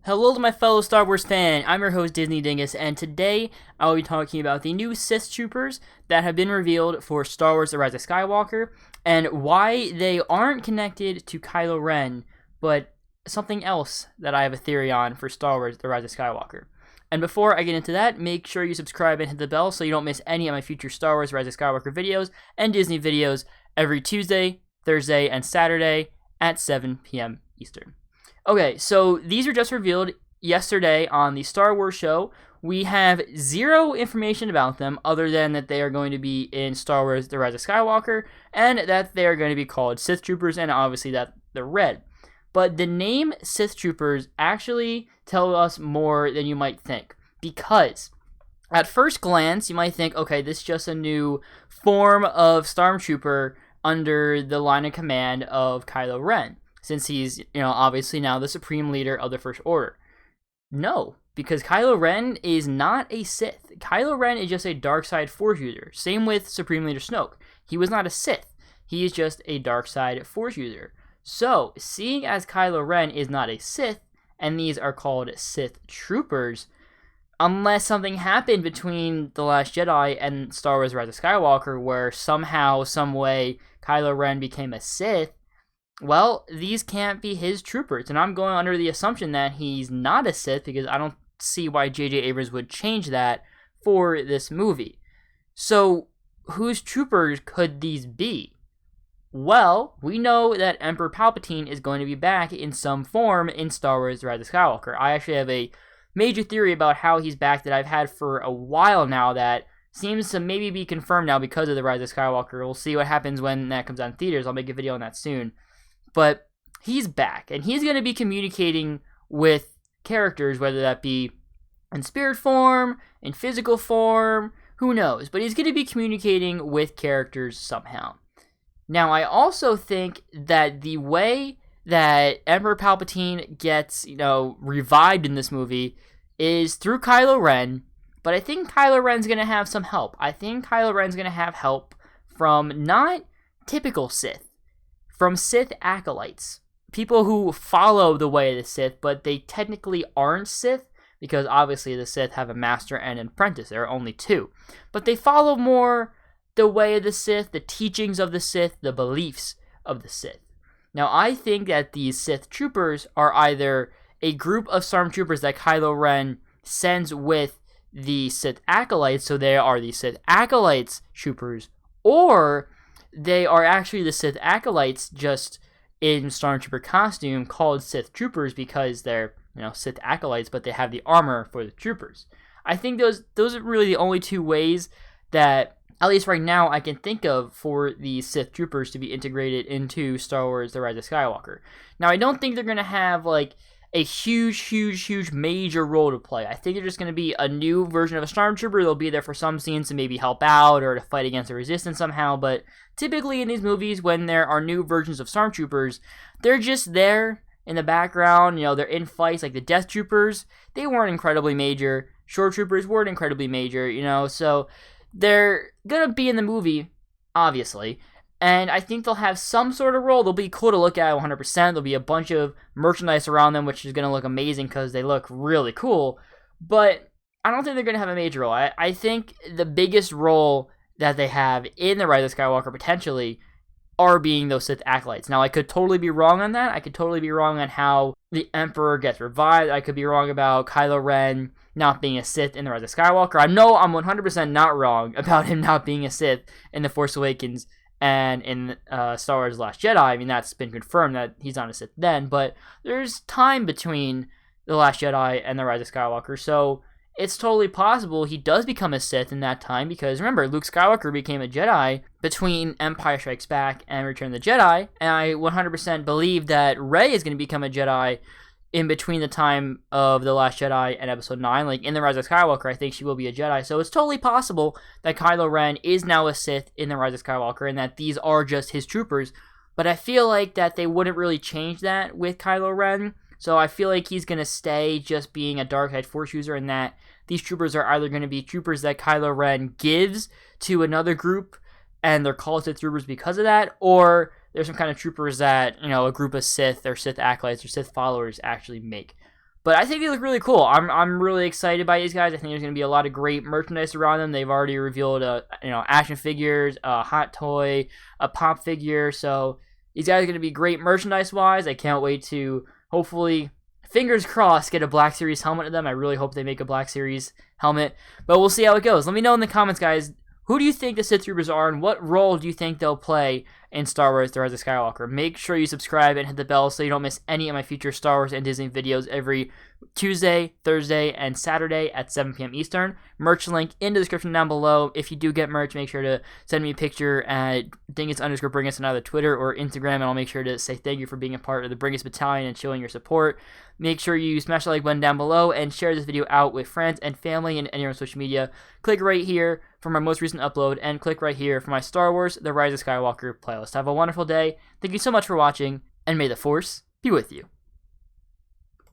Hello to my fellow Star Wars fan, I'm your host Disney Dingus, and today I will be talking about the new Sith Troopers that have been revealed for Star Wars The Rise of Skywalker, and why they aren't connected to Kylo Ren, but something else that I have a theory on for Star Wars The Rise of Skywalker. And before I get into that, make sure you subscribe and hit the bell so you don't miss any of my future Star Wars Rise of Skywalker videos and Disney videos every Tuesday, Thursday, and Saturday at 7 p.m. Eastern. Okay, so these were just revealed yesterday on the Star Wars show. We have zero information about them other than that they are going to be in Star Wars The Rise of Skywalker and that they are going to be called Sith Troopers and obviously that they're red. But the name Sith Troopers actually tell us more than you might think, because at first glance you might think, okay, this is just a new form of Stormtrooper under the line of command of Kylo Ren, since he's, obviously now the supreme leader of the First Order. No, because Kylo Ren is not a Sith. Kylo Ren is just a dark side Force user. Same with Supreme Leader Snoke. He was not a Sith. He is just a dark side Force user. So, seeing as Kylo Ren is not a Sith, and these are called Sith Troopers, unless something happened between The Last Jedi and Star Wars Rise of Skywalker, where somehow, some way, Kylo Ren became a Sith, well, these can't be his troopers, and I'm going under the assumption that he's not a Sith, because I don't see why J.J. Abrams would change that for this movie. So, whose troopers could these be? Well, we know that Emperor Palpatine is going to be back in some form in Star Wars The Rise of Skywalker. I actually have a major theory about how he's back that I've had for a while now that seems to maybe be confirmed now because of The Rise of Skywalker. We'll see what happens when that comes out in theaters. I'll make a video on that soon. But he's back, and he's going to be communicating with characters, whether that be in spirit form, in physical form, who knows. But he's going to be communicating with characters somehow. Now, I also think that the way that Emperor Palpatine gets, revived in this movie is through Kylo Ren, but I think Kylo Ren's going to have some help. I think Kylo Ren's going to have help from not typical Sith, from Sith acolytes, people who follow the way of the Sith, but they technically aren't Sith, because obviously the Sith have a master and an apprentice. There are only two. But they follow more the way of the Sith, the teachings of the Sith, the beliefs of the Sith. Now, I think that these Sith Troopers are either a group of Stormtroopers that Kylo Ren sends with the Sith acolytes, so they are the Sith acolytes troopers, or they are actually the Sith acolytes just in Stormtrooper costume called Sith Troopers because they're, Sith acolytes, but they have the armor for the troopers. I think those are really the only two ways that, at least right now, I can think of for the Sith Troopers to be integrated into Star Wars The Rise of Skywalker. Now, I don't think they're going to have, a huge major role to play. I think they're just going to be a new version of a Stormtrooper. They'll be there for some scenes to maybe help out or to fight against the Resistance somehow, but typically in these movies, when there are new versions of Stormtroopers, they're just there in the background. They're in fights like the Death Troopers. They weren't incredibly major. Shore Troopers weren't incredibly major, so they're going to be in the movie, obviously. And I think they'll have some sort of role. They'll be cool to look at 100%. There'll be a bunch of merchandise around them, which is going to look amazing because they look really cool. But I don't think they're going to have a major role. I think the biggest role that they have in The Rise of Skywalker, potentially, are being those Sith acolytes. Now, I could totally be wrong on that. I could totally be wrong on how the Emperor gets revived. I could be wrong about Kylo Ren not being a Sith in The Rise of Skywalker. I know I'm 100% not wrong about him not being a Sith in The Force Awakens and in Star Wars The Last Jedi. I mean, that's been confirmed that he's not a Sith then, but there's time between The Last Jedi and The Rise of Skywalker, so it's totally possible he does become a Sith in that time, because remember, Luke Skywalker became a Jedi between Empire Strikes Back and Return of the Jedi, and I 100% believe that Rey is going to become a Jedi in between the time of The Last Jedi and Episode 9. In The Rise of Skywalker, I think she will be a Jedi. So it's totally possible that Kylo Ren is now a Sith in The Rise of Skywalker and that these are just his troopers. But I feel like that they wouldn't really change that with Kylo Ren. So I feel like he's going to stay just being a dark side Force user, and that these troopers are either going to be troopers that Kylo Ren gives to another group and they're called Sith Troopers because of that, or there's some kind of troopers that, a group of Sith or Sith acolytes or Sith followers actually make. But I think they look really cool. I'm really excited by these guys. I think there's going to be a lot of great merchandise around them. They've already revealed action figures, a hot toy, a pop figure. So these guys are going to be great merchandise wise. I can't wait to hopefully, fingers crossed, get a Black Series helmet of them. I really hope they make a Black Series helmet. But we'll see how it goes. Let me know in the comments, guys. Who do you think the Sith Troopers are, and what role do you think they'll play in Star Wars The Rise of Skywalker? Make sure you subscribe and hit the bell so you don't miss any of my future Star Wars and Disney videos every Tuesday, Thursday, and Saturday at 7 p.m. Eastern. Merch link in the description down below. If you do get merch, make sure to send me a picture at Dingus_Bringus on either Twitter or Instagram, and I'll make sure to say thank you for being a part of the Bringus Battalion and showing your support. Make sure you smash the like button down below and share this video out with friends and family and anyone on social media. Click right here for my most recent upload, and click right here for my Star Wars The Rise of Skywalker playlist. Have a wonderful day. Thank you so much for watching, and may the Force be with you.